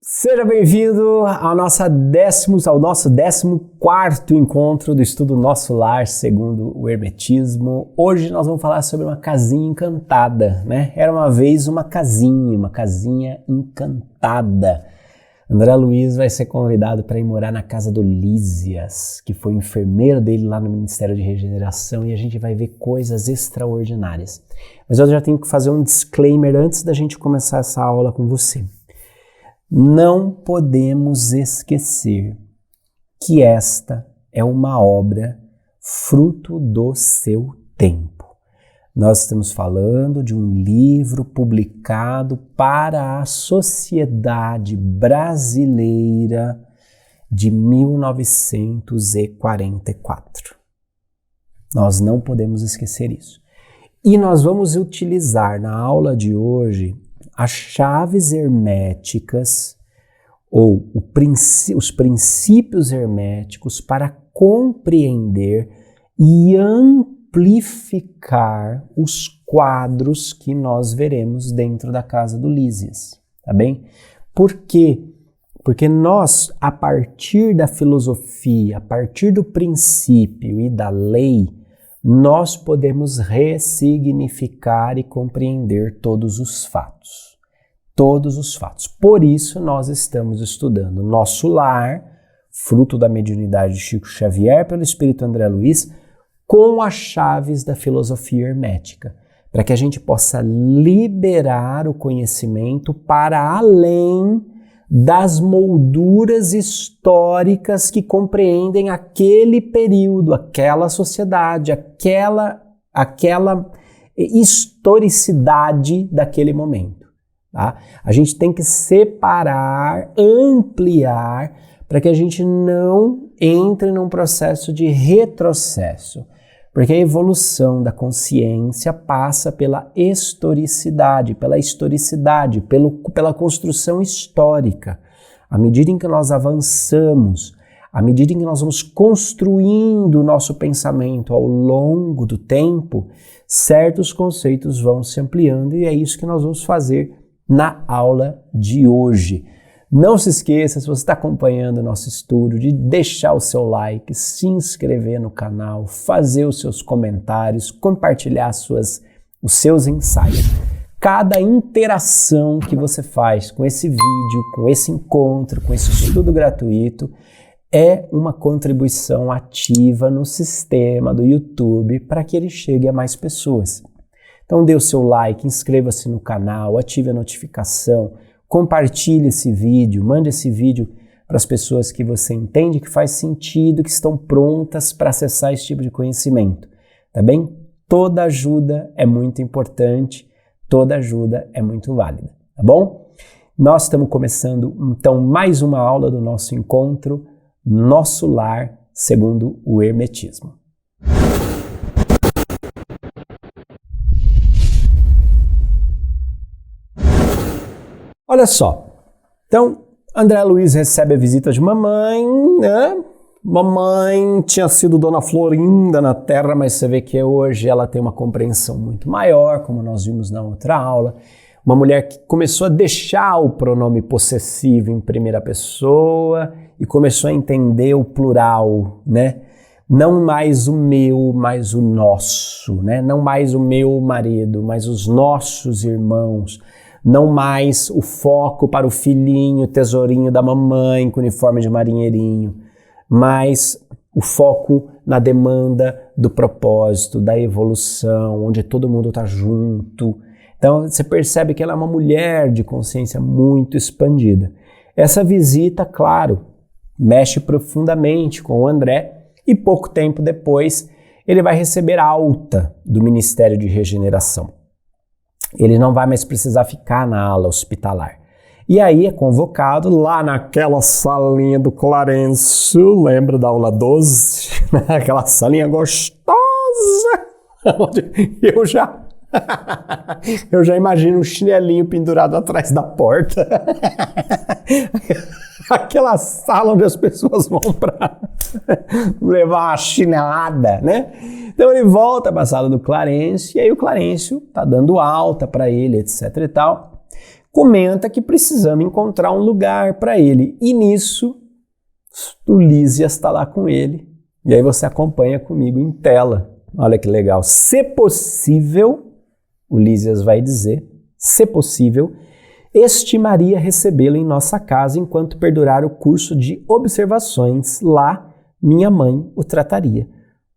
Seja bem-vindo ao nosso 14º encontro do estudo Nosso Lar segundo o Hermetismo. Hoje nós vamos falar sobre uma casinha encantada, né? Era uma vez uma casinha encantada. André Luiz vai ser convidado para ir morar na casa do Lísias, que foi enfermeiro dele lá no Ministério de Regeneração, e a gente vai ver coisas extraordinárias. Mas eu já tenho que fazer um disclaimer antes da gente começar essa aula com você. Não podemos esquecer que esta é uma obra fruto do seu tempo. Nós estamos falando de um livro publicado para a sociedade brasileira de 1944. Nós não podemos esquecer isso. E nós vamos utilizar na aula de hoje as chaves herméticas ou os princípios herméticos para compreender e amplificar os quadros que nós veremos dentro da casa do Lísias, tá bem? Por quê? Porque nós, a partir da filosofia, a partir do princípio e da lei, nós podemos ressignificar e compreender todos os fatos. Todos os fatos. Por isso, nós estamos estudando Nosso Lar, fruto da mediunidade de Chico Xavier pelo Espírito André Luiz, com as chaves da filosofia hermética, para que a gente possa liberar o conhecimento para além das molduras históricas que compreendem aquele período, aquela sociedade, aquela historicidade daquele momento. Tá? A gente tem que separar, ampliar, para que a gente não entre num processo de retrocesso, porque a evolução da consciência passa pela historicidade, pela construção histórica. À medida em que nós avançamos, à medida em que nós vamos construindo o nosso pensamento ao longo do tempo, certos conceitos vão se ampliando e é isso que nós vamos fazer na aula de hoje. Não se esqueça, se você está acompanhando o nosso estudo, de deixar o seu like, se inscrever no canal, fazer os seus comentários, compartilhar os seus insights. Cada interação que você faz com esse vídeo, com esse encontro, com esse estudo gratuito, é uma contribuição ativa no sistema do YouTube para que ele chegue a mais pessoas. Então dê o seu like, inscreva-se no canal, ative a notificação, compartilhe esse vídeo, mande esse vídeo para as pessoas que você entende que faz sentido, que estão prontas para acessar esse tipo de conhecimento, tá bem? Toda ajuda é muito importante, toda ajuda é muito válida, tá bom? Nós estamos começando, então, mais uma aula do nosso encontro, Nosso Lar segundo o Hermetismo. Olha só, então André Luiz recebe a visita de mamãe, né? Mamãe tinha sido Dona Florinda na Terra, mas você vê que hoje ela tem uma compreensão muito maior, como nós vimos na outra aula. Uma mulher que começou a deixar o pronome possessivo em primeira pessoa e começou a entender o plural, né? Não mais o meu, mas o nosso, né? Não mais o meu marido, mas os nossos irmãos. Não mais o foco para o filhinho, tesourinho da mamãe com uniforme de marinheirinho, mas o foco na demanda do propósito, da evolução, onde todo mundo está junto. Então você percebe que ela é uma mulher de consciência muito expandida. Essa visita, claro, mexe profundamente com o André e pouco tempo depois ele vai receber alta do Ministério de Regeneração. Ele não vai mais precisar ficar na ala hospitalar. E aí é convocado lá naquela salinha do Clarencio, lembra da aula 12? Aquela salinha gostosa, onde eu já imagino um chinelinho pendurado atrás da porta. Aquela sala onde as pessoas vão para levar uma chinelada, né? Então ele volta para a sala do Clarencio e aí o Clarencio tá dando alta para ele, etc e tal. comenta que precisamos encontrar um lugar para ele. E nisso, o Lísias está lá com ele. E aí você acompanha comigo em tela. Olha que legal. Se possível, o Lísias vai dizer, se possível, estimaria recebê-lo em nossa casa enquanto perdurar o curso de observações. Lá, minha mãe o trataria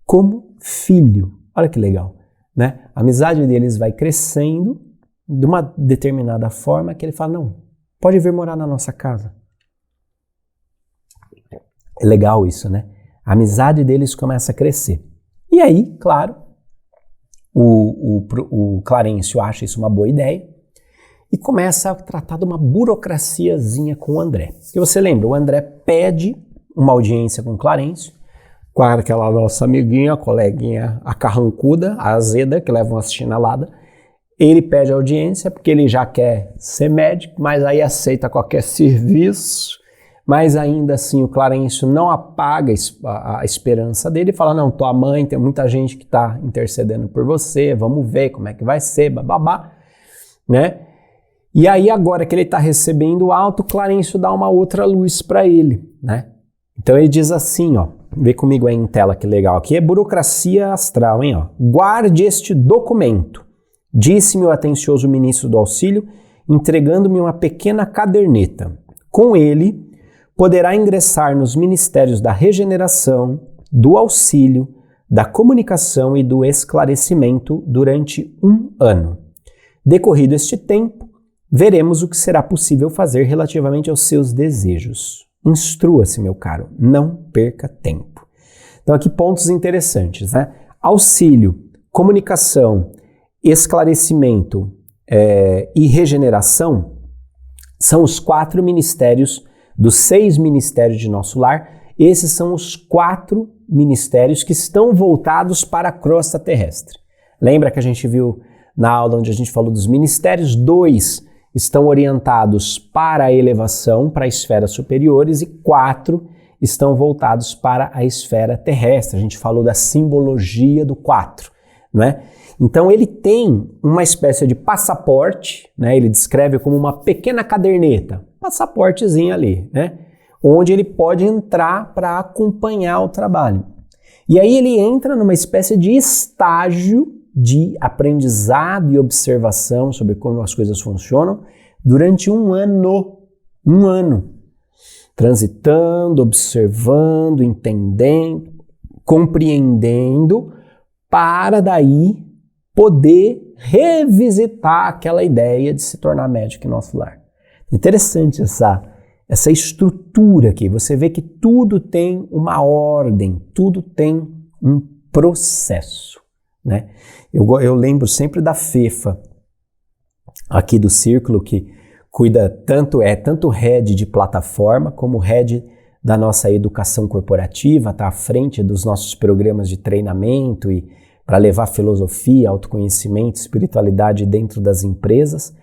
como filho. Olha que legal, né? A amizade deles vai crescendo de uma determinada forma que ele fala, não, pode vir morar na nossa casa. É legal isso, né? A amizade deles começa a crescer. E aí, claro, o Clarencio acha isso uma boa ideia e começa a tratar de uma burocraciazinha com o André. Porque você lembra, o André pede uma audiência com o Clarencio, com aquela nossa amiguinha, coleguinha, a carrancuda, a azeda, que leva uma chinelada. Ele pede audiência porque ele já quer ser médico, mas aí aceita qualquer serviço. Mas ainda assim o Clarencio não apaga a esperança dele e fala, não, tua mãe, tem muita gente que está intercedendo por você, vamos ver como é que vai ser, bababá, né? E aí agora que ele está recebendo alto, o Clarencio dá uma outra luz para ele, né? Então ele diz assim, ó, vê comigo aí em tela que legal, aqui é burocracia astral, hein, ó. Guarde este documento, disse-me o atencioso ministro do auxílio, entregando-me uma pequena caderneta. Com ele, poderá ingressar nos ministérios da regeneração, do auxílio, da comunicação e do esclarecimento durante 1 ano. Decorrido este tempo, veremos o que será possível fazer relativamente aos seus desejos. Instrua-se, meu caro, não perca tempo. Então aqui pontos interessantes, né? Auxílio, comunicação, esclarecimento e regeneração são os 4 ministérios dos 6 ministérios de Nosso Lar. Esses são os 4 ministérios que estão voltados para a crosta terrestre. Lembra que a gente viu na aula onde a gente falou dos ministérios? 2 estão orientados para a elevação, para esferas superiores, e 4 estão voltados para a esfera terrestre. A gente falou da simbologia do 4, não é? Então ele tem uma espécie de passaporte, né? Ele descreve como uma pequena caderneta, passaportezinho ali, né? Onde ele pode entrar para acompanhar o trabalho. E aí ele entra numa espécie de estágio de aprendizado e observação sobre como as coisas funcionam durante 1 ano. 1 ano. Transitando, observando, entendendo, compreendendo, para daí poder revisitar aquela ideia de se tornar médico em Nosso Lar. Interessante essa estrutura aqui. Você vê que tudo tem uma ordem, tudo tem um processo, né? Eu lembro sempre da Fefa, aqui do Círculo, que cuida tanto head de plataforma como head da nossa educação corporativa, está à frente dos nossos programas de treinamento e para levar filosofia, autoconhecimento, espiritualidade dentro das empresas.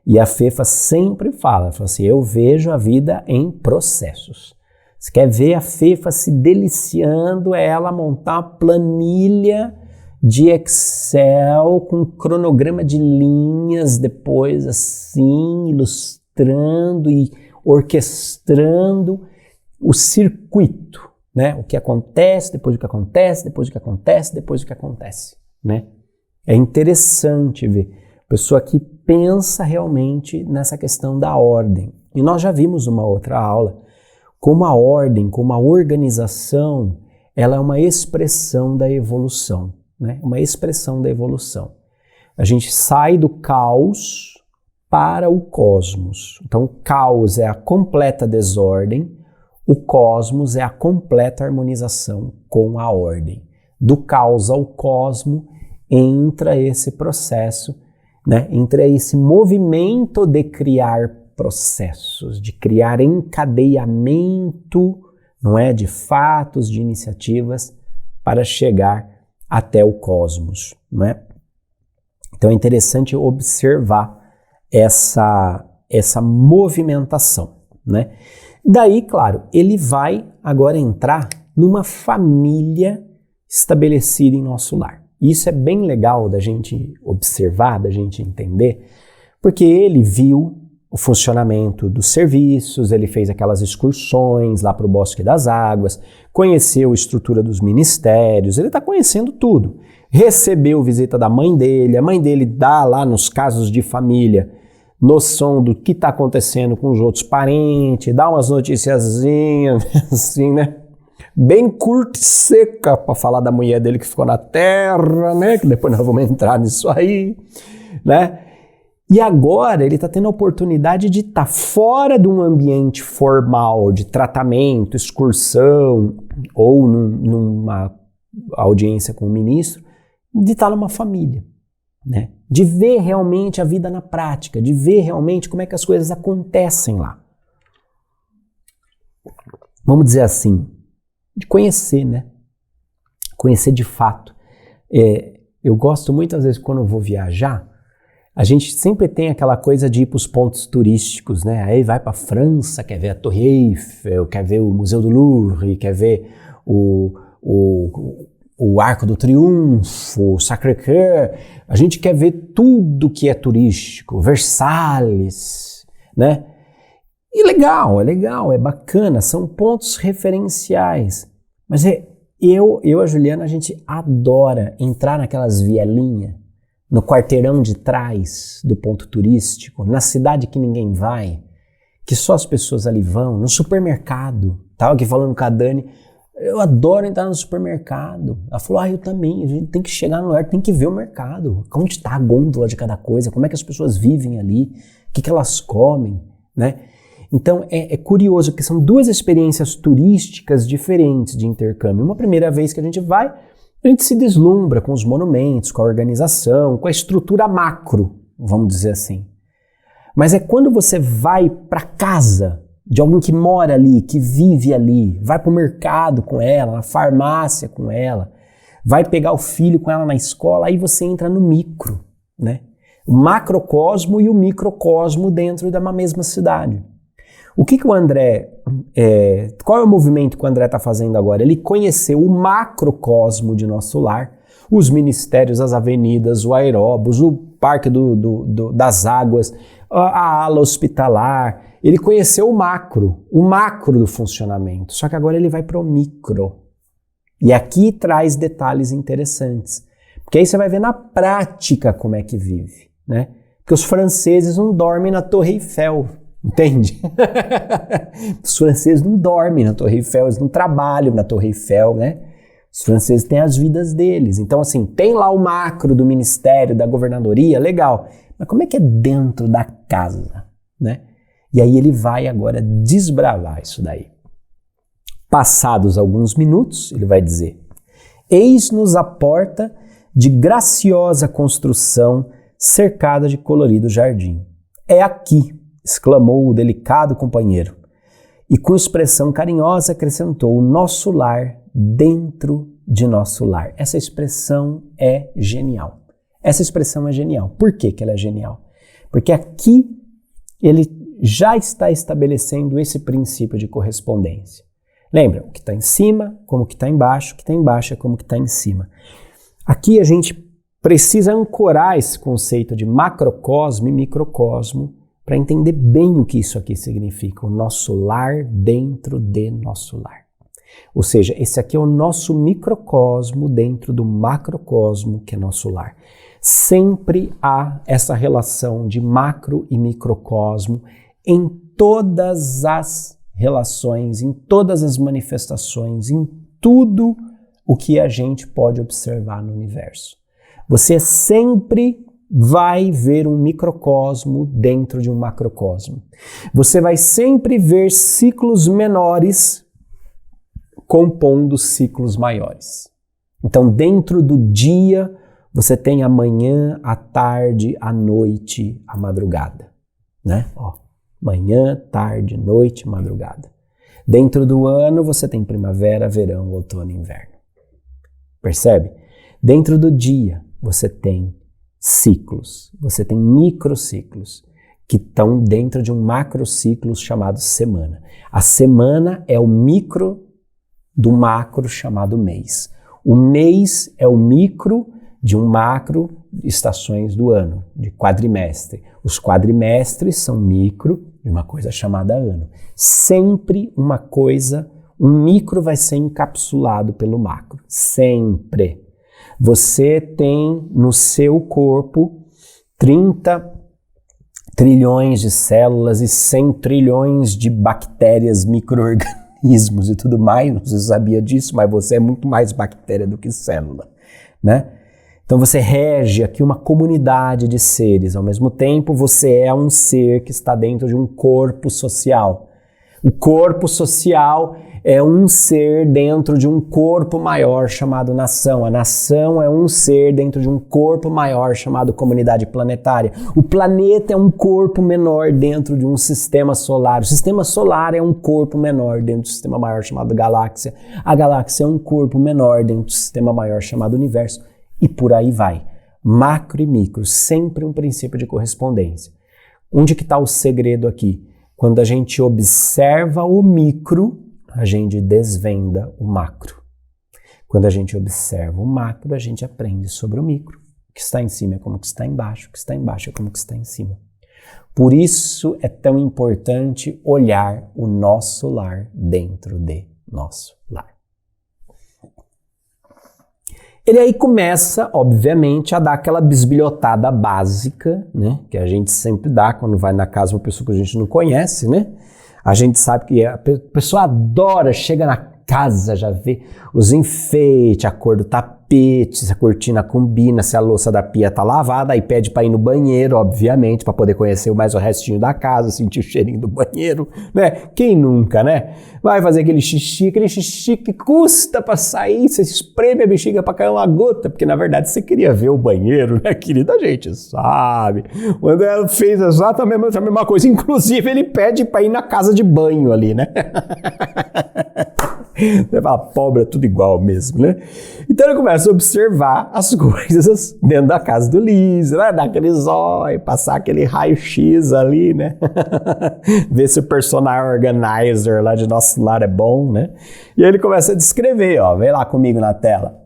E a Fefa sempre fala assim, eu vejo a vida em processos. Você quer ver a Fefa se deliciando, é ela montar uma planilha de Excel com cronograma de linhas, depois assim, ilustrando e orquestrando o circuito, né? O que acontece, depois do que acontece, depois do que acontece, depois do que acontece, né? É interessante ver a pessoa que pensa realmente nessa questão da ordem. E nós já vimos numa outra aula como a ordem, como a organização, ela é uma expressão da evolução, né? Uma expressão da evolução. A gente sai do caos para o cosmos. Então, o caos é a completa desordem, o cosmos é a completa harmonização com a ordem. Do caos ao cosmo entra esse processo, né? Entra esse movimento de criar processos, de criar encadeamento, não é, de fatos, de iniciativas para chegar até o cosmos, não é? Então é interessante observar essa movimentação, né? Daí, claro, ele vai agora entrar numa família estabelecida em Nosso Lar. Isso é bem legal da gente observar, da gente entender, porque ele viu o funcionamento dos serviços, ele fez aquelas excursões lá para o Bosque das Águas, conheceu a estrutura dos ministérios, ele está conhecendo tudo. Recebeu visita da mãe dele, a mãe dele dá lá nos casos de família noção do que está acontecendo com os outros parentes, dá umas noticiazinhas, assim, né? Bem curta e seca para falar da mulher dele que ficou na terra, né? Que depois nós vamos entrar nisso aí, né? E agora ele está tendo a oportunidade de estar fora de um ambiente formal de tratamento, excursão ou numa audiência com o ministro, de estar numa família, né? De ver realmente a vida na prática, de ver realmente como é que as coisas acontecem lá. Vamos dizer assim, de conhecer, né? Conhecer de fato. Eu gosto muitas vezes quando eu vou viajar, a gente sempre tem aquela coisa de ir para os pontos turísticos, né? Aí vai para a França, quer ver a Torre Eiffel, quer ver o Museu do Louvre, quer ver o Arco do Triunfo, o Sacré-Cœur. A gente quer ver tudo que é turístico, Versalhes, né? E é legal, é bacana, são pontos referenciais. Mas eu e a Juliana, a gente adora entrar naquelas vielinhas, no quarteirão de trás do ponto turístico, na cidade que ninguém vai, que só as pessoas ali vão, no supermercado. Estava aqui falando com a Dani, eu adoro entrar no supermercado. Ela falou, eu também, a gente tem que chegar no lugar, tem que ver o mercado, como está a gôndola de cada coisa, como é que as pessoas vivem ali, o que elas comem, né? Então é curioso, porque são duas experiências turísticas diferentes de intercâmbio. Uma primeira vez que a gente vai, a gente se deslumbra com os monumentos, com a organização, com a estrutura macro, vamos dizer assim. Mas é quando você vai para casa de alguém que mora ali, que vive ali, vai para o mercado com ela, na farmácia com ela, vai pegar o filho com ela na escola, aí você entra no micro, né? O macrocosmo e o microcosmo dentro de uma mesma cidade. O que o André, qual é o movimento que o André está fazendo agora? Ele conheceu o macrocosmo de nosso lar, os ministérios, as avenidas, o aeróbus, o parque das águas, a ala hospitalar. Ele conheceu o macro do funcionamento, só que agora ele vai para o micro. E aqui traz detalhes interessantes, porque aí você vai ver na prática como é que vive, né? Porque os franceses não dormem na Torre Eiffel, entende? Os franceses não dormem na Torre Eiffel, eles não trabalham na Torre Eiffel, né? Os franceses têm as vidas deles. Então, assim, tem lá o macro do ministério, da governadoria, legal. Mas como é que é dentro da casa, né? E aí ele vai agora desbravar isso daí. Passados alguns minutos, ele vai dizer: eis-nos a porta de graciosa construção cercada de colorido jardim. É aqui, exclamou o delicado companheiro, e com expressão carinhosa acrescentou: o nosso lar dentro de nosso lar. Essa expressão é genial. Por que que ela é genial? Porque aqui ele já está estabelecendo esse princípio de correspondência. Lembra? O que está em cima, como que está embaixo, o que está embaixo é como que está em cima. Aqui a gente precisa ancorar esse conceito de macrocosmo e microcosmo para entender bem o que isso aqui significa. O nosso lar dentro de nosso lar. Ou seja, esse aqui é o nosso microcosmo dentro do macrocosmo que é nosso lar. Sempre há essa relação de macro e microcosmo em todas as relações, em todas as manifestações, em tudo o que a gente pode observar no universo. Você sempre vai ver um microcosmo dentro de um macrocosmo. Você vai sempre ver ciclos menores compondo ciclos maiores. Então, dentro do dia, você tem a manhã, a tarde, a noite, a madrugada, né? Manhã, tarde, noite, madrugada. Dentro do ano, você tem primavera, verão, outono e inverno. Percebe? Dentro do dia, você tem ciclos, você tem microciclos, que estão dentro de um macrociclo chamado semana. A semana é o micro do macro chamado mês. O mês é o micro de um macro estações do ano, de quadrimestre. Os quadrimestres são micro de uma coisa chamada ano. Sempre uma coisa, um micro vai ser encapsulado pelo macro. Sempre. Você tem no seu corpo 30 trilhões de células e 100 trilhões de bactérias, micro-organismos e tudo mais. Não sei se você sabia disso, mas você é muito mais bactéria do que célula, né? Então você rege aqui uma comunidade de seres. Ao mesmo tempo, você é um ser que está dentro de um corpo social. O corpo social é um ser dentro de um corpo maior chamado nação. A nação é um ser dentro de um corpo maior chamado comunidade planetária. O planeta é um corpo menor dentro de um sistema solar. O sistema solar é um corpo menor dentro do sistema maior chamado galáxia. A galáxia é um corpo menor dentro do sistema maior chamado universo. E por aí vai. Macro e micro, sempre um princípio de correspondência. Onde que está o segredo aqui? Quando a gente observa o micro, a gente desvenda o macro. Quando a gente observa o macro, a gente aprende sobre o micro. O que está em cima é como o que está embaixo, o que está embaixo é como o que está em cima. Por isso é tão importante olhar o nosso lar dentro de nosso lar. Ele aí começa, obviamente, a dar aquela bisbilhotada básica, né? Que a gente sempre dá quando vai na casa de uma pessoa que a gente não conhece, né? A gente sabe que a pessoa adora, chega na casa, já vê os enfeites, a cor do tapete, se a cortina combina, se a louça da pia tá lavada, aí pede pra ir no banheiro, obviamente, pra poder conhecer mais o restinho da casa, sentir o cheirinho do banheiro, né? Quem nunca, né? Vai fazer aquele xixi que custa pra sair, você espreme a bexiga pra cair uma gota, porque na verdade você queria ver o banheiro, né, querida? A gente sabe. O André fez exatamente a mesma coisa, inclusive ele pede pra ir na casa de banho ali, né? Você fala, pobre, é tudo igual mesmo, né? Então ele começa a observar as coisas dentro da casa do Lísio, né? Dar aquele zóio, passar aquele raio-x ali, né? Ver se o personal organizer lá de nosso lar é bom, né? E aí ele começa a descrever, ó, vem lá comigo na tela.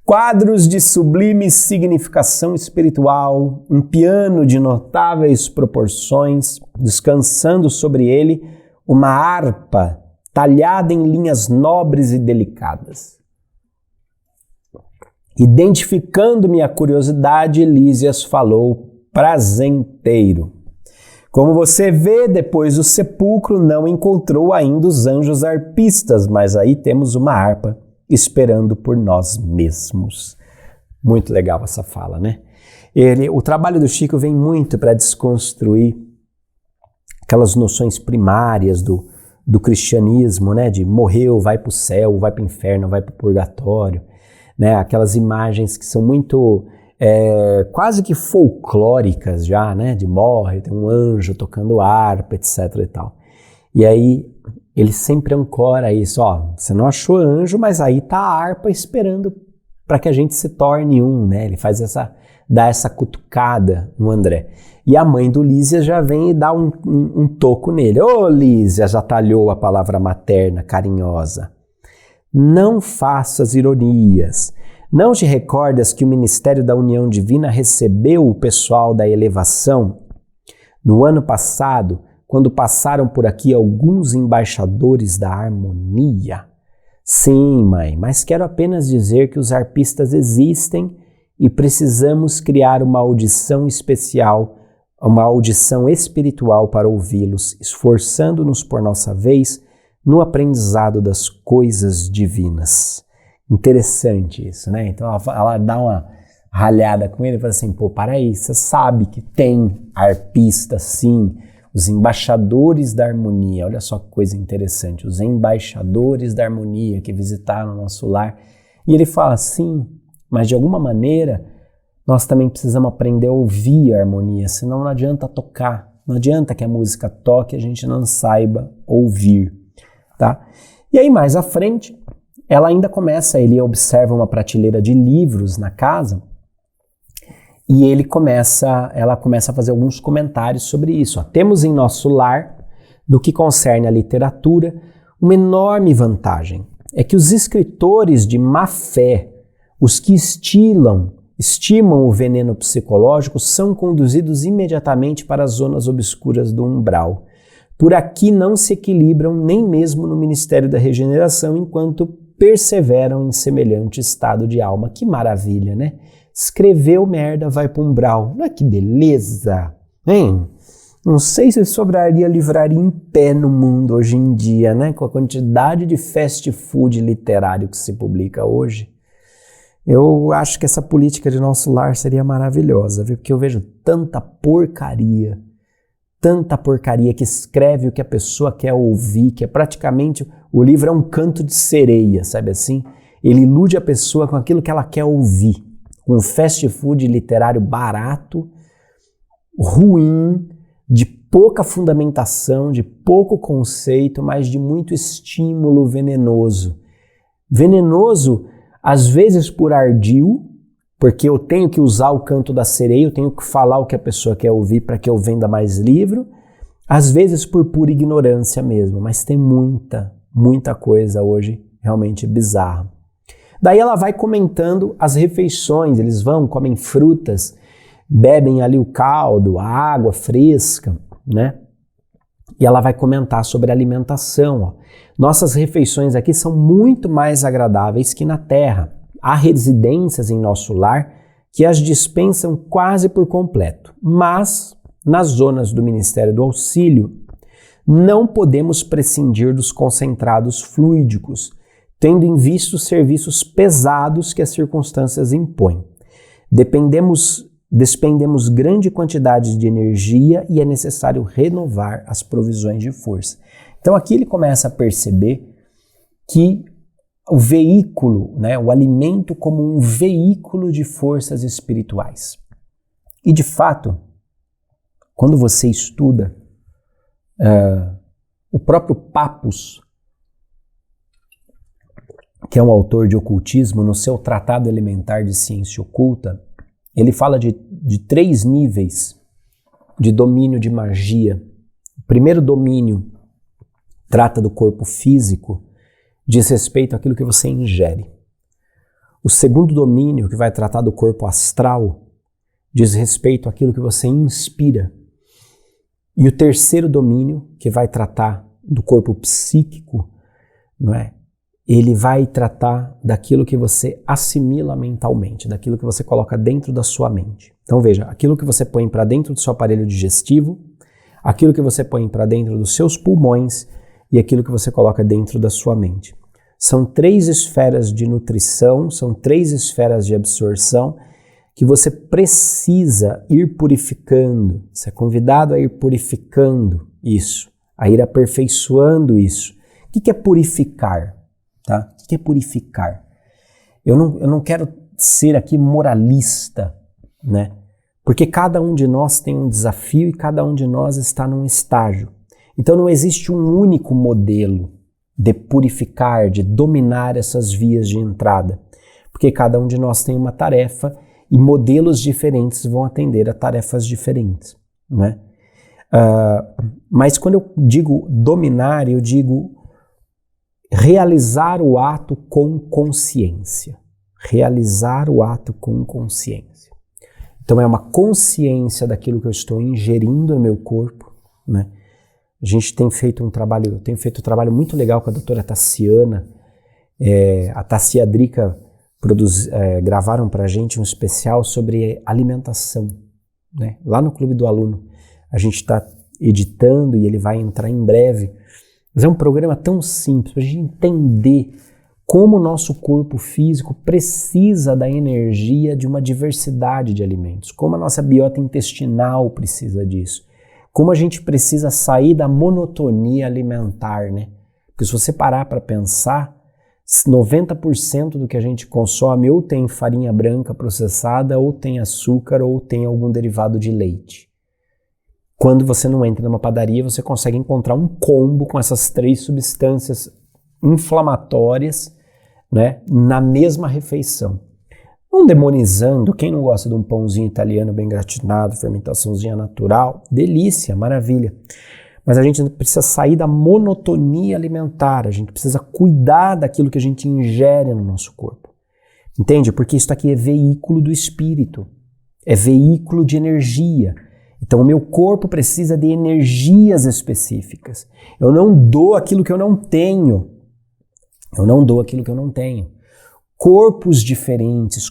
Quadros de sublime significação espiritual, um piano de notáveis proporções, descansando sobre ele uma harpa talhada em linhas nobres e delicadas. Identificando minha curiosidade, Lísias falou prazenteiro. Como você vê, depois do sepulcro não encontrou ainda os anjos arpistas, mas aí temos uma harpa esperando por nós mesmos. Muito legal essa fala, né? O trabalho do Chico vem muito para desconstruir aquelas noções primárias do cristianismo, né? De morreu, vai para o céu, vai para o inferno, vai para o purgatório, né? Aquelas imagens que são muito quase que folclóricas já, né? De morre, tem um anjo tocando harpa, etc. e tal. E aí ele sempre ancora isso, ó, você não achou anjo, mas aí tá a harpa esperando para que a gente se torne um, né? Ele dá essa cutucada no André. E a mãe do Lísias já vem e dá um toco nele. Ô, Lísias, já talhou a palavra materna, carinhosa. Não faças ironias. Não te recordas que o Ministério da União Divina recebeu o pessoal da elevação no ano passado, quando passaram por aqui alguns embaixadores da harmonia? Sim, mãe, mas quero apenas dizer que os harpistas existem e precisamos criar uma audição especial, uma audição espiritual para ouvi-los, esforçando-nos por nossa vez no aprendizado das coisas divinas. Interessante isso, né? Então ela dá uma ralhada com ele e fala assim, pô, para aí, você sabe que tem arpistas, sim, os embaixadores da harmonia, olha só que coisa interessante, os embaixadores da harmonia que visitaram o nosso lar. E ele fala, sim, mas de alguma maneira nós também precisamos aprender a ouvir a harmonia, senão não adianta tocar, não adianta que a música toque e a gente não saiba ouvir, tá? E aí mais à frente, ela ainda começa, ele observa uma prateleira de livros na casa e ela começa a fazer alguns comentários sobre isso. Ó, temos em nosso lar, no que concerne à literatura, uma enorme vantagem. É que os escritores de má fé, os que estilam estimam o veneno psicológico são conduzidos imediatamente para as zonas obscuras do umbral. Por aqui não se equilibram nem mesmo no Ministério da Regeneração enquanto perseveram em semelhante estado de alma. Que maravilha, né? Escreveu merda, vai para o umbral. Olha que beleza, hein? Não sei se sobraria livraria em pé no mundo hoje em dia, né? Com a quantidade de fast food literário que se publica hoje. Eu acho que essa política de nosso lar seria maravilhosa, viu? Porque eu vejo tanta porcaria que escreve o que a pessoa quer ouvir, que é praticamente, o livro é um canto de sereia, sabe assim? Ele ilude a pessoa com aquilo que ela quer ouvir. Um fast food literário barato, ruim, de pouca fundamentação, de pouco conceito, mas de muito estímulo venenoso. Venenoso, às vezes por ardil, porque eu tenho que usar o canto da sereia, eu tenho que falar o que a pessoa quer ouvir para que eu venda mais livro, às vezes por pura ignorância mesmo, mas tem muita coisa hoje realmente bizarra. Daí ela vai comentando as refeições, eles vão, comem frutas, bebem ali o caldo, a água fresca, né? E ela vai comentar sobre a alimentação. Ó. Nossas refeições aqui são muito mais agradáveis que na terra. Há residências em nosso lar que as dispensam quase por completo, mas nas zonas do Ministério do Auxílio não podemos prescindir dos concentrados fluídicos, tendo em vista os serviços pesados que as circunstâncias impõem. Despendemos grande quantidade de energia e é necessário renovar as provisões de força. Então aqui ele começa a perceber que o veículo, né, o alimento como um veículo de forças espirituais. E de fato, quando você estuda o próprio Pappus, que é um autor de ocultismo, no seu Tratado Elementar de Ciência Oculta, ele fala de 3 níveis de domínio de magia. O primeiro domínio trata do corpo físico, diz respeito àquilo que você ingere. O segundo domínio, que vai tratar do corpo astral, diz respeito àquilo que você inspira. E o terceiro domínio, que vai tratar do corpo psíquico, não é? Ele vai tratar daquilo que você assimila mentalmente, daquilo que você coloca dentro da sua mente. Então veja, aquilo que você põe para dentro do seu aparelho digestivo, aquilo que você põe para dentro dos seus pulmões e aquilo que você coloca dentro da sua mente. São 3 esferas de nutrição, são 3 esferas de absorção que você precisa ir purificando. Você é convidado a ir purificando isso, a ir aperfeiçoando isso. O que é purificar? Tá? O que é purificar? Eu não quero ser aqui moralista, né? Porque cada um de nós tem um desafio e cada um de nós está num estágio. Então não existe um único modelo de purificar, de dominar essas vias de entrada, porque cada um de nós tem uma tarefa e modelos diferentes vão atender a tarefas diferentes, né? Mas quando eu digo dominar, eu digo realizar o ato com consciência. Realizar o ato com consciência. Então é uma consciência daquilo que eu estou ingerindo no meu corpo, né? A gente tem feito um trabalho, muito legal com a doutora Tassiana, a Tassi Adrica gravaram pra gente um especial sobre alimentação, né? Lá no Clube do Aluno. A gente está editando e ele vai entrar em breve. Mas é um programa tão simples para a gente entender como o nosso corpo físico precisa da energia de uma diversidade de alimentos, como a nossa biota intestinal precisa disso, como a gente precisa sair da monotonia alimentar, né? Porque se você parar para pensar, 90% do que a gente consome ou tem farinha branca processada, ou tem açúcar, ou tem algum derivado de leite. Quando você não entra numa padaria, você consegue encontrar um combo com essas 3 substâncias inflamatórias, né, na mesma refeição. Não demonizando, quem não gosta de um pãozinho italiano bem gratinado, fermentaçãozinha natural, delícia, maravilha. Mas a gente precisa sair da monotonia alimentar, a gente precisa cuidar daquilo que a gente ingere no nosso corpo. Entende? Porque isso aqui é veículo do espírito, é veículo de energia. Então o meu corpo precisa de energias específicas. Eu não dou aquilo que eu não tenho. Eu não dou aquilo que eu não tenho. Corpos diferentes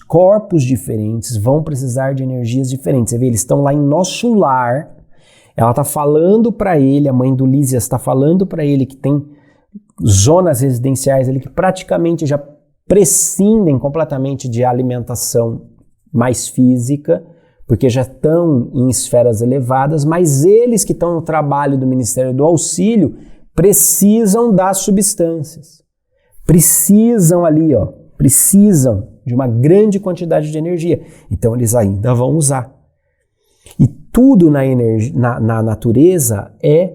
vão precisar de energias diferentes. Você vê, eles estão lá em nosso lar. Ela está falando para ele, a mãe do Lísias está falando para ele que tem zonas residenciais ali que praticamente já prescindem completamente de alimentação mais física, porque já estão em esferas elevadas, mas eles que estão no trabalho do Ministério do Auxílio precisam das substâncias. Precisam ali, precisam de uma grande quantidade de energia. Então eles ainda vão usar. E tudo na natureza é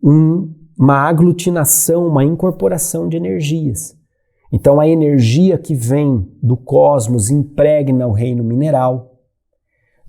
uma aglutinação, uma incorporação de energias. Então a energia que vem do cosmos impregna o reino mineral.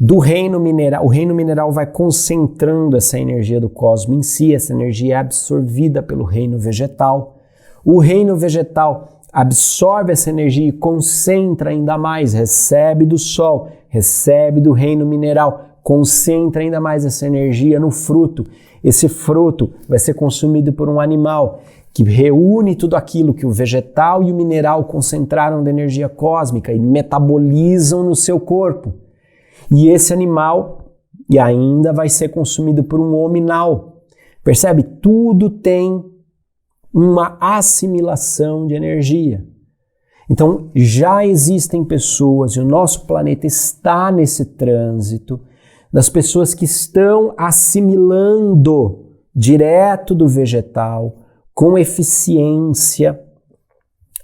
O reino mineral vai concentrando essa energia do cosmos em si, essa energia é absorvida pelo reino vegetal. O reino vegetal absorve essa energia e concentra ainda mais, recebe do sol, recebe do reino mineral, concentra ainda mais essa energia no fruto. Esse fruto vai ser consumido por um animal que reúne tudo aquilo que o vegetal e o mineral concentraram de energia cósmica e metabolizam no seu corpo. E esse animal ainda vai ser consumido por um hominal. Percebe? Tudo tem uma assimilação de energia. Então, já existem pessoas, e o nosso planeta está nesse trânsito, das pessoas que estão assimilando direto do vegetal, com eficiência,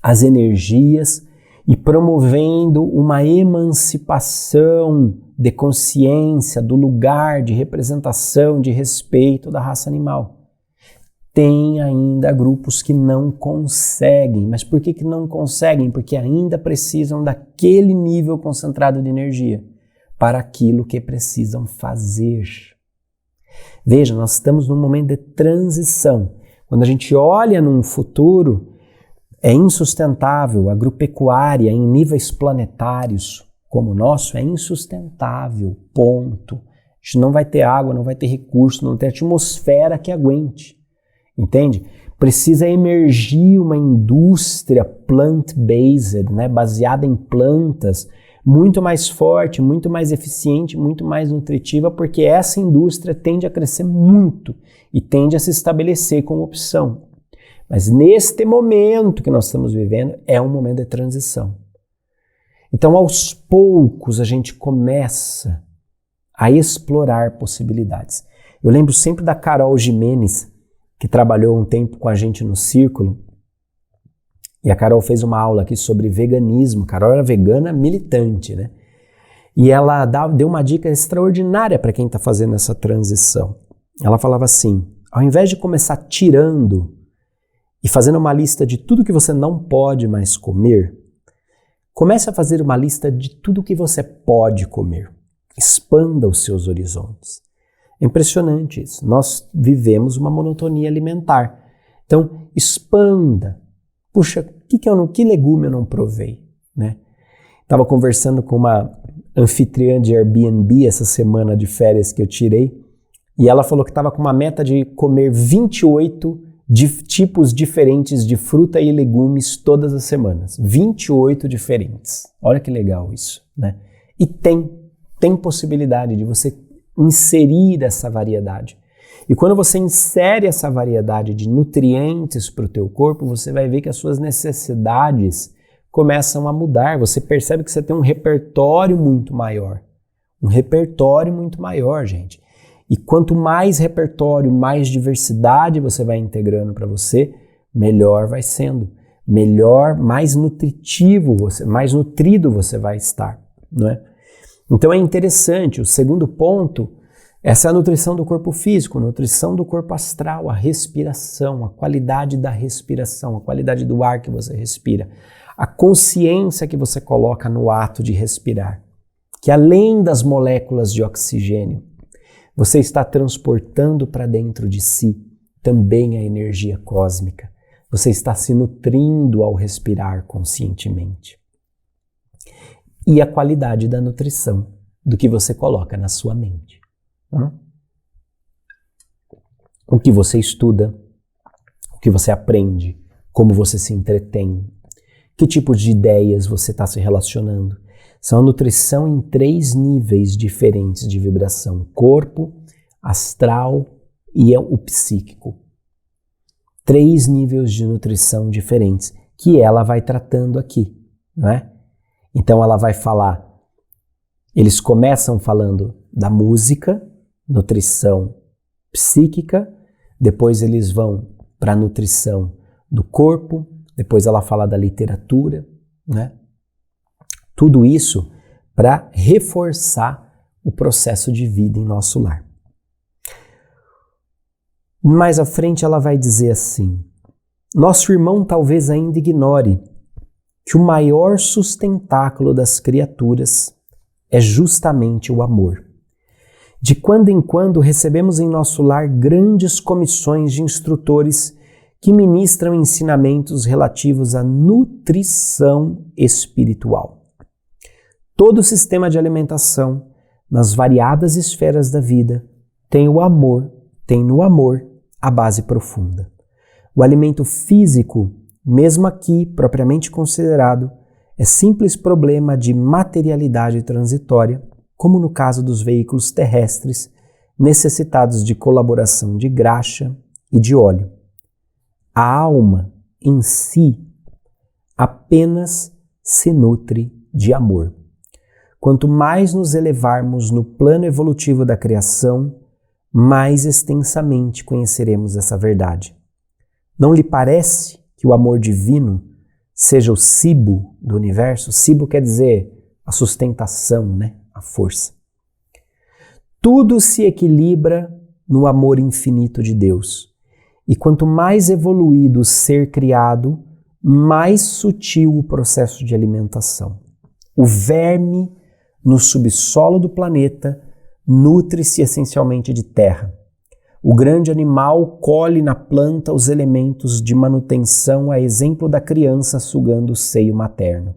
as energias e promovendo uma emancipação de consciência do lugar de representação, de respeito da raça animal. Tem ainda grupos que não conseguem. Mas por que não conseguem? Porque ainda precisam daquele nível concentrado de energia para aquilo que precisam fazer. Veja, nós estamos num momento de transição. Quando a gente olha num futuro, é insustentável. A agropecuária em níveis planetários como o nosso é insustentável, ponto. A gente não vai ter água, não vai ter recurso, não vai ter atmosfera que aguente. Entende? Precisa emergir uma indústria plant-based, baseada em plantas, muito mais forte, muito mais eficiente, muito mais nutritiva, porque essa indústria tende a crescer muito e tende a se estabelecer como opção. Mas neste momento que nós estamos vivendo, é um momento de transição. Então, aos poucos, a gente começa a explorar possibilidades. Eu lembro sempre da Carol Gimenez, que trabalhou um tempo com a gente no Círculo, e a Carol fez uma aula aqui sobre veganismo. A Carol era vegana militante, né? E ela deu uma dica extraordinária para quem está fazendo essa transição. Ela falava assim, ao invés de começar tirando e fazendo uma lista de tudo que você não pode mais comer, comece a fazer uma lista de tudo que você pode comer. Expanda os seus horizontes. É impressionante isso. Nós vivemos uma monotonia alimentar. Então, expanda. Puxa, que legume eu não provei? Né? Estava conversando com uma anfitriã de Airbnb essa semana de férias que eu tirei, e ela falou que estava com uma meta de comer 28 tipos diferentes de fruta e legumes todas as semanas. 28 diferentes. Olha que legal isso, né? E tem possibilidade de você inserir essa variedade. E quando você insere essa variedade de nutrientes para o teu corpo, você vai ver que as suas necessidades começam a mudar. Você percebe que você tem um repertório muito maior. Um repertório muito maior, gente. E quanto mais repertório, mais diversidade você vai integrando para você, melhor vai sendo. Melhor, mais nutritivo, mais nutrido você vai estar, não é? Então é interessante. O segundo ponto, essa é a nutrição do corpo físico, a nutrição do corpo astral, a respiração, a qualidade da respiração, a qualidade do ar que você respira, a consciência que você coloca no ato de respirar, que além das moléculas de oxigênio, você está transportando para dentro de si também a energia cósmica. Você está se nutrindo ao respirar conscientemente. e a qualidade da nutrição do que você coloca na sua mente. O que você estuda, o que você aprende, como você se entretém, que tipo de ideias você está se relacionando. São a nutrição em 3 níveis diferentes de vibração: corpo, astral e o psíquico. 3 níveis de nutrição diferentes que ela vai tratando aqui, não é? Então ela vai falar, eles começam falando da música, nutrição psíquica, depois eles vão para a nutrição do corpo, depois ela fala da literatura, né? Tudo isso para reforçar o processo de vida em nosso lar. Mais à frente ela vai dizer assim: nosso irmão talvez ainda ignore que o maior sustentáculo das criaturas é justamente o amor. De quando em quando recebemos em nosso lar grandes comissões de instrutores que ministram ensinamentos relativos à nutrição espiritual. Todo o sistema de alimentação, nas variadas esferas da vida, tem no amor a base profunda. O alimento físico, mesmo aqui propriamente considerado, é simples problema de materialidade transitória, como no caso dos veículos terrestres, necessitados de colaboração de graxa e de óleo. A alma, em si, apenas se nutre de amor. Quanto mais nos elevarmos no plano evolutivo da criação, mais extensamente conheceremos essa verdade. Não lhe parece que o amor divino seja o cibo do universo? Cibo quer dizer a sustentação, né? A força. Tudo se equilibra no amor infinito de Deus. E quanto mais evoluído o ser criado, mais sutil o processo de alimentação. O verme no subsolo do planeta nutre-se essencialmente de terra. O grande animal colhe na planta os elementos de manutenção, a exemplo da criança sugando o seio materno.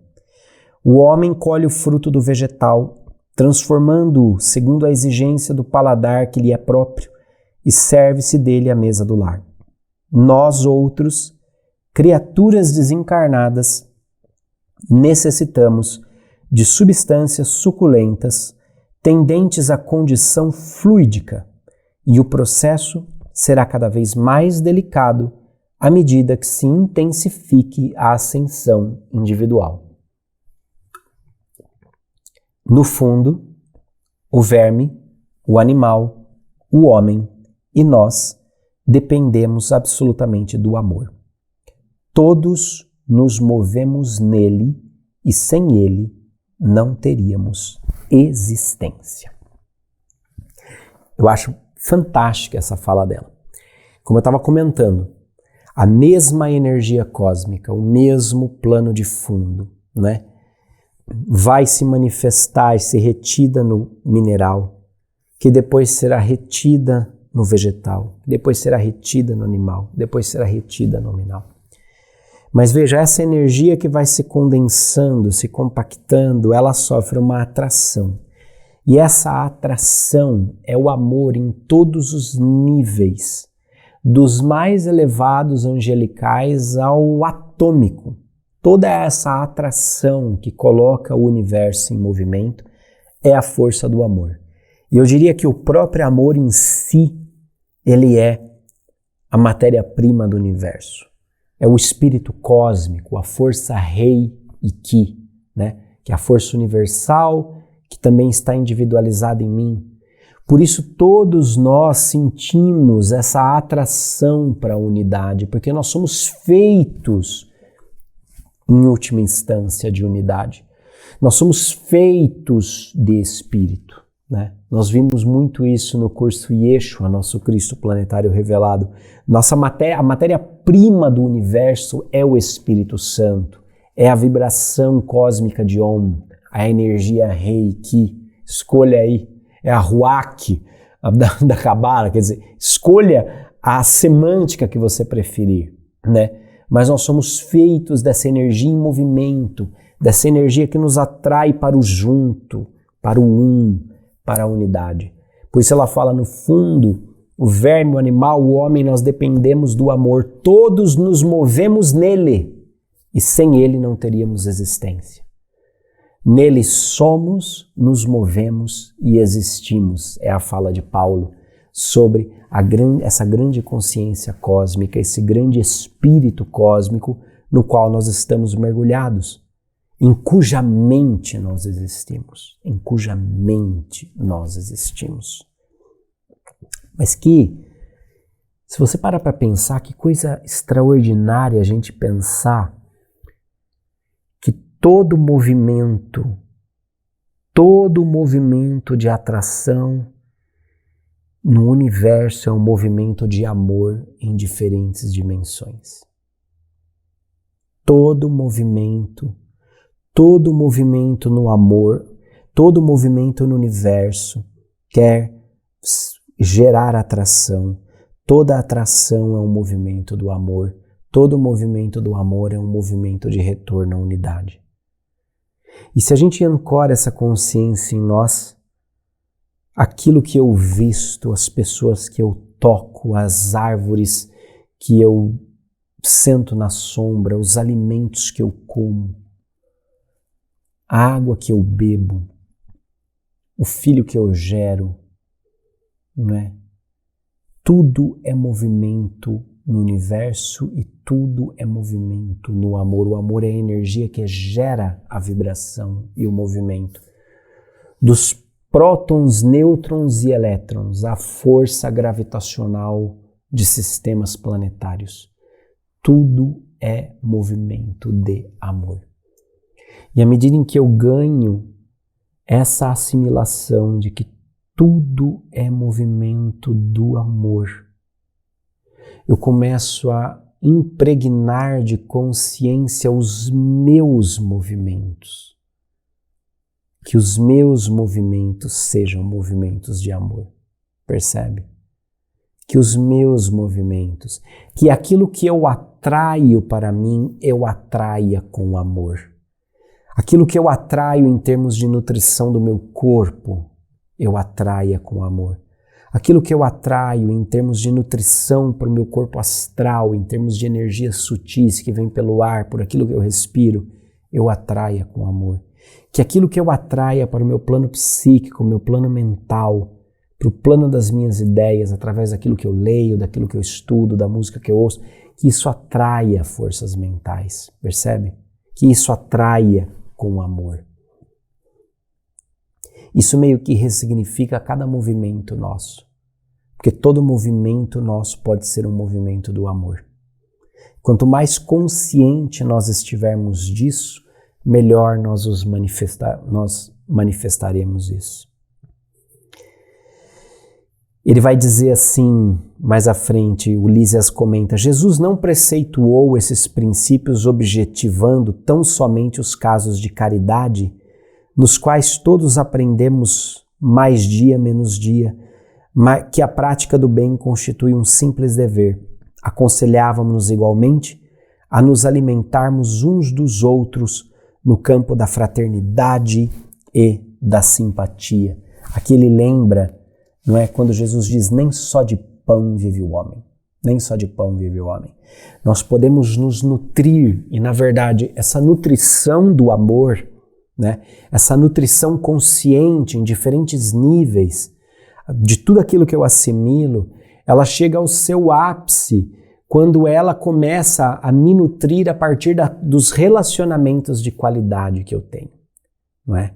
O homem colhe o fruto do vegetal, transformando-o segundo a exigência do paladar que lhe é próprio, e serve-se dele à mesa do lar. Nós outros, criaturas desencarnadas, necessitamos de substâncias suculentas, tendentes à condição fluídica, e o processo será cada vez mais delicado à medida que se intensifique a ascensão individual. No fundo, o verme, o animal, o homem e nós dependemos absolutamente do amor. Todos nos movemos nele e sem ele não teríamos existência. Eu acho fantástica essa fala dela. Como eu estava comentando, a mesma energia cósmica, o mesmo plano de fundo, né? Vai se manifestar e ser retida no mineral, que depois será retida no vegetal, depois será retida no animal, depois será retida no mineral. Mas veja, essa energia que vai se condensando, se compactando, ela sofre uma atração. E essa atração é o amor em todos os níveis, dos mais elevados angelicais ao atômico. Toda essa atração que coloca o universo em movimento é a força do amor. E eu diria que o próprio amor em si, ele é a matéria-prima do universo. É o espírito cósmico, a força rei e ki, né? Que é a força universal, que também está individualizada em mim. Por isso todos nós sentimos essa atração para a unidade, porque nós somos feitos, em última instância, de unidade. Nós somos feitos de espírito, né? Nós vimos muito isso no curso Yeshua, nosso Cristo planetário revelado. A matéria-prima do universo é o Espírito Santo, é a vibração cósmica de Om, a energia Reiki. Escolha aí, é a Ruach da Kabbalah, quer dizer, escolha a semântica que você preferir, né? Mas nós somos feitos dessa energia em movimento, dessa energia que nos atrai para o junto, para o para a unidade. Por isso ela fala, no fundo, o verme, o animal, o homem, nós dependemos do amor. Todos nos movemos nele e sem ele não teríamos existência. Nele somos, nos movemos e existimos. É a fala de Paulo sobre essa grande consciência cósmica, esse grande espírito cósmico no qual nós estamos mergulhados, em cuja mente nós existimos, em cuja mente nós existimos. Mas se você parar para pensar, que coisa extraordinária a gente pensar que todo movimento de atração no universo é um movimento de amor em diferentes dimensões. Todo movimento no amor, todo movimento no universo quer gerar atração. Toda atração é um movimento do amor. Todo movimento do amor é um movimento de retorno à unidade. E se a gente ancora essa consciência em nós, aquilo que eu visto, as pessoas que eu toco, as árvores que eu sento na sombra, os alimentos que eu como, a água que eu bebo, o filho que eu gero, não é? Tudo é movimento no universo e tudo é movimento no amor. O amor é a energia que gera a vibração e o movimento. Dos prótons, nêutrons e elétrons, a força gravitacional de sistemas planetários. Tudo é movimento de amor. E à medida em que eu ganho essa assimilação de que tudo é movimento do amor, eu começo a impregnar de consciência os meus movimentos. Que os meus movimentos sejam movimentos de amor. Percebe? Que os meus movimentos, que aquilo que eu atraio para mim, eu atraia com amor. Aquilo que eu atraio em termos de nutrição do meu corpo, eu atraia com amor. Aquilo que eu atraio em termos de nutrição para o meu corpo astral, em termos de energias sutis que vêm pelo ar, por aquilo que eu respiro, eu atraia com amor. Que aquilo que eu atraia para o meu plano psíquico, o meu plano mental, para o plano das minhas ideias, através daquilo que eu leio, daquilo que eu estudo, da música que eu ouço, que isso atraia forças mentais, percebe? Que isso atraia com amor. Isso meio que ressignifica cada movimento nosso, porque todo movimento nosso pode ser um movimento do amor. Quanto mais consciente nós estivermos disso, melhor nós manifestaremos isso. Ele vai dizer assim, mais à frente, o Lísias comenta, Jesus não preceituou esses princípios objetivando tão somente os casos de caridade, nos quais todos aprendemos mais dia menos dia, que a prática do bem constitui um simples dever. Aconselhávamos-nos igualmente a nos alimentarmos uns dos outros no campo da fraternidade e da simpatia. Aqui ele lembra, não é, quando Jesus diz, nem só de pão vive o homem. Nem só de pão vive o homem. Nós podemos nos nutrir, e na verdade essa nutrição do amor, né, essa nutrição consciente em diferentes níveis, de tudo aquilo que eu assimilo, ela chega ao seu ápice quando ela começa a me nutrir a partir dos relacionamentos de qualidade que eu tenho, não é?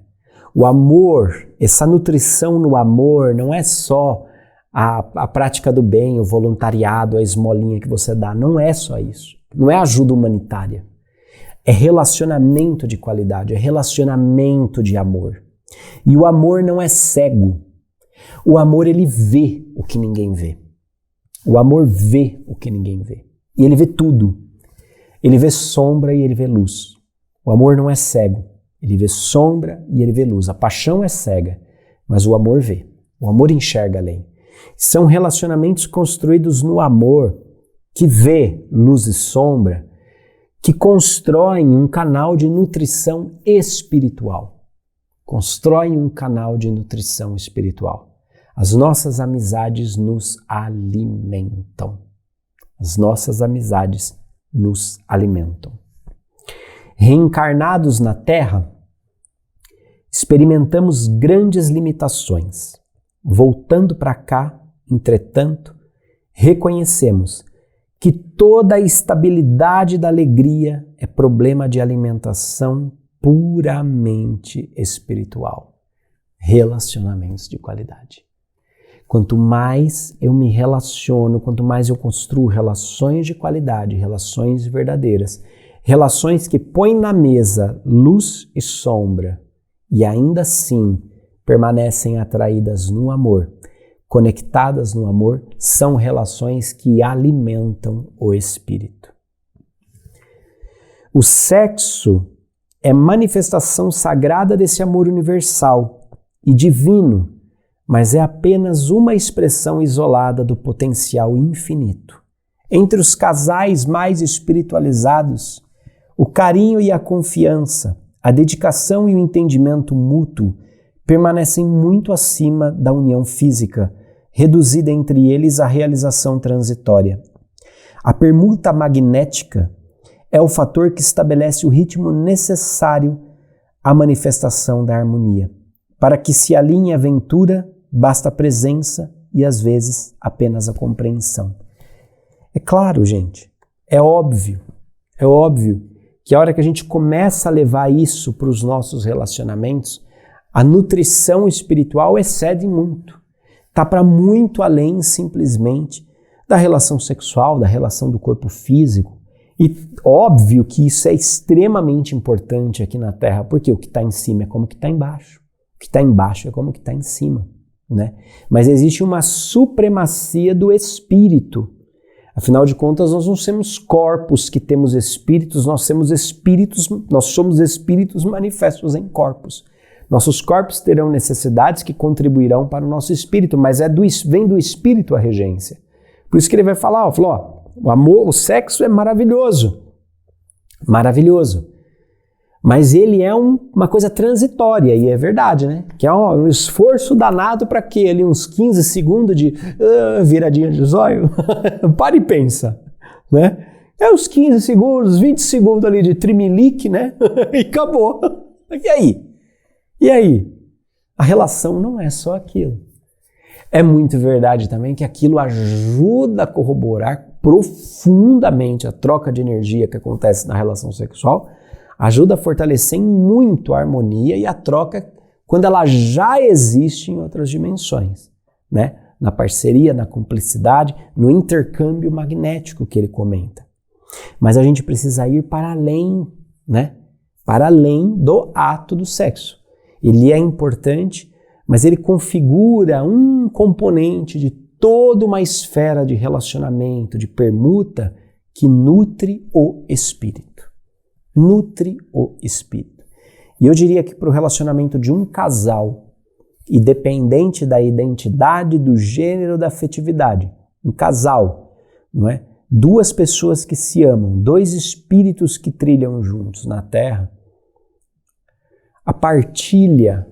O amor, essa nutrição no amor não é só a prática do bem, o voluntariado, a esmolinha que você dá, não é só isso, não é ajuda humanitária. É relacionamento de qualidade, é relacionamento de amor. E o amor não é cego. O amor, ele vê o que ninguém vê. O amor vê o que ninguém vê. E ele vê tudo. Ele vê sombra e ele vê luz. O amor não é cego. Ele vê sombra e ele vê luz. A paixão é cega, mas o amor vê. O amor enxerga além. São relacionamentos construídos no amor que vê luz e sombra, que constroem um canal de nutrição espiritual. Constroem um canal de nutrição espiritual. As nossas amizades nos alimentam. As nossas amizades nos alimentam. Reencarnados na Terra, experimentamos grandes limitações. Voltando para cá, entretanto, reconhecemos que toda a estabilidade da alegria é problema de alimentação puramente espiritual. Relacionamentos de qualidade. Quanto mais eu me relaciono, quanto mais eu construo relações de qualidade, relações verdadeiras, relações que põem na mesa luz e sombra e ainda assim permanecem atraídas no amor, conectadas no amor, são relações que alimentam o espírito. O sexo é manifestação sagrada desse amor universal e divino, mas é apenas uma expressão isolada do potencial infinito. Entre os casais mais espiritualizados, o carinho e a confiança, a dedicação e o entendimento mútuo permanecem muito acima da união física, reduzida entre eles à realização transitória. A permuta magnética é o fator que estabelece o ritmo necessário à manifestação da harmonia. Para que se alinhe a aventura, basta a presença e, às vezes, apenas a compreensão. É claro, gente, é óbvio que a hora que a gente começa a levar isso para os nossos relacionamentos, a nutrição espiritual excede muito. Está para muito além, simplesmente, da relação sexual, da relação do corpo físico. E óbvio que isso é extremamente importante aqui na Terra, porque o que está em cima é como o que está embaixo. O que está embaixo é como o que está em cima, né? Mas existe uma supremacia do espírito. Afinal de contas, nós não somos corpos que temos espíritos, nós somos espíritos manifestos em corpos. Nossos corpos terão necessidades que contribuirão para o nosso espírito, mas vem do espírito a regência. Por isso que ele vai falar, o amor, o sexo é maravilhoso, mas ele é uma coisa transitória, e é verdade, né? Que é um esforço danado para quê? Ali uns 15 segundos de viradinha de zóio. Para e pensa, né? É uns 15 segundos, 20 segundos ali de trimelique, né? E acabou. E aí? A relação não é só aquilo. É muito verdade também que aquilo ajuda a corroborar profundamente a troca de energia que acontece na relação sexual, ajuda a fortalecer muito a harmonia e a troca quando ela já existe em outras dimensões, né? Na parceria, na cumplicidade, no intercâmbio magnético que ele comenta. Mas a gente precisa ir para além, né? Para além do ato do sexo. Ele é importante, mas ele configura um componente de toda uma esfera de relacionamento, de permuta, que nutre o espírito. Nutre o espírito. E eu diria que para o relacionamento de um casal, independente da identidade, do gênero, da afetividade, um casal, não é? Duas pessoas que se amam, dois espíritos que trilham juntos na Terra, a partilha,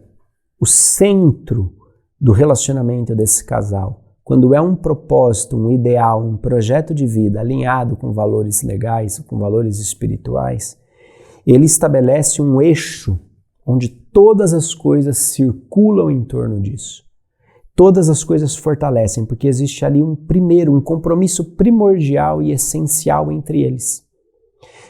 o centro do relacionamento desse casal, quando é um propósito, um ideal, um projeto de vida alinhado com valores legais, com valores espirituais, ele estabelece um eixo onde todas as coisas circulam em torno disso. Todas as coisas fortalecem, porque existe ali um compromisso primordial e essencial entre eles.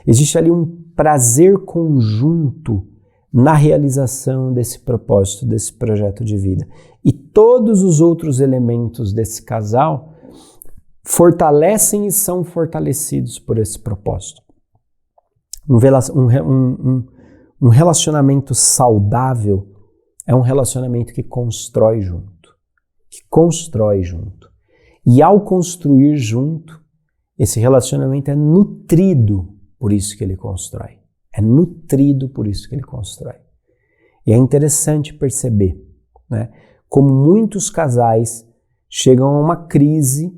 Existe ali um prazer conjunto na realização desse propósito, desse projeto de vida. E todos os outros elementos desse casal fortalecem e são fortalecidos por esse propósito. Um relacionamento saudável é um relacionamento que constrói junto. E ao construir junto, esse relacionamento é nutrido por isso que ele constrói. E é interessante perceber, né, como muitos casais chegam a uma crise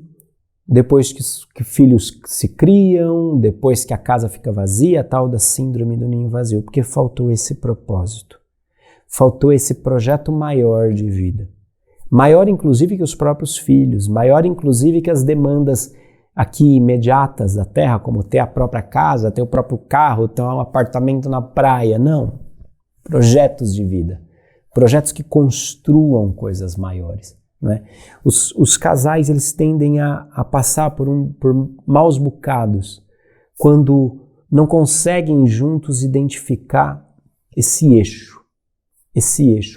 depois que filhos se criam, depois que a casa fica vazia, a tal da síndrome do ninho vazio, porque faltou esse propósito, faltou esse projeto maior de vida. Maior inclusive que os próprios filhos, maior inclusive que as demandas aqui imediatas da terra, como ter a própria casa, ter o próprio carro, ter um apartamento na praia. Não. Projetos de vida. Projetos que construam coisas maiores. Não é? Os casais eles tendem a passar por maus bocados quando não conseguem juntos identificar esse eixo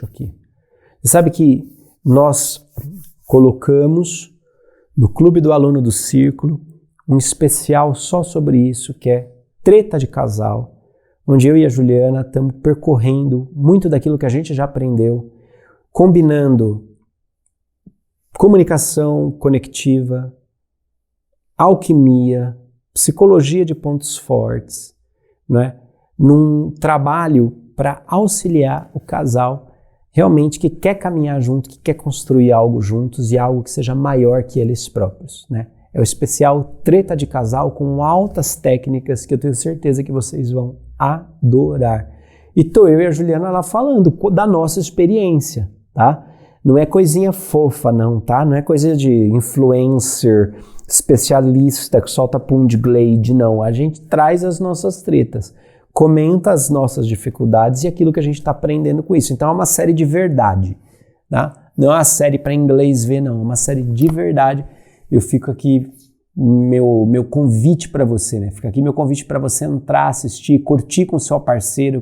aqui. Você sabe que nós colocamos no Clube do Aluno do Círculo um especial só sobre isso, que é Treta de Casal, onde eu e a Juliana estamos percorrendo muito daquilo que a gente já aprendeu, combinando comunicação conectiva, alquimia, psicologia de pontos fortes, né? Num trabalho para auxiliar o casal realmente que quer caminhar junto, que quer construir algo juntos e algo que seja maior que eles próprios, né? É o especial Treta de Casal com altas técnicas que eu tenho certeza que vocês vão adorar. E tô eu e a Juliana lá falando da nossa experiência, tá? Não é coisinha fofa não, tá? Não é coisa de influencer, especialista que solta pum de Glade, não. A gente traz as nossas tretas, comenta as nossas dificuldades e aquilo que a gente está aprendendo com isso. Então é uma série de verdade, tá? Não é uma série para inglês ver, não. É uma série de verdade. Eu fico aqui, meu convite para você, né? Fica aqui meu convite para você entrar, assistir, curtir com o seu parceiro,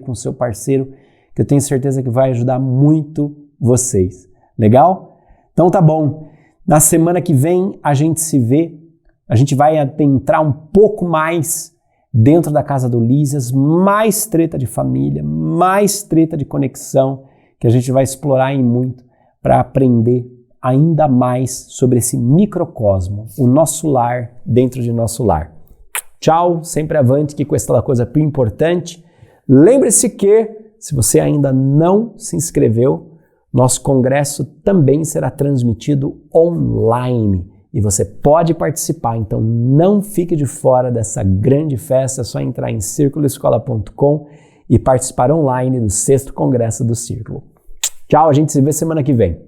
que eu tenho certeza que vai ajudar muito vocês. Legal? Então tá bom. Na semana que vem a gente se vê, a gente vai adentrar um pouco mais dentro da casa do Lísias, mais treta de família, mais treta de conexão, que a gente vai explorar em muito para aprender ainda mais sobre esse microcosmo, o nosso lar dentro de nosso lar. Tchau, sempre avante, que questa é a coisa più importante. Lembre-se que, se você ainda não se inscreveu, nosso congresso também será transmitido online e você pode participar, então não fique de fora dessa grande festa, é só entrar em circuloescola.com e participar online do 6º Congresso do Círculo. Tchau, a gente se vê semana que vem.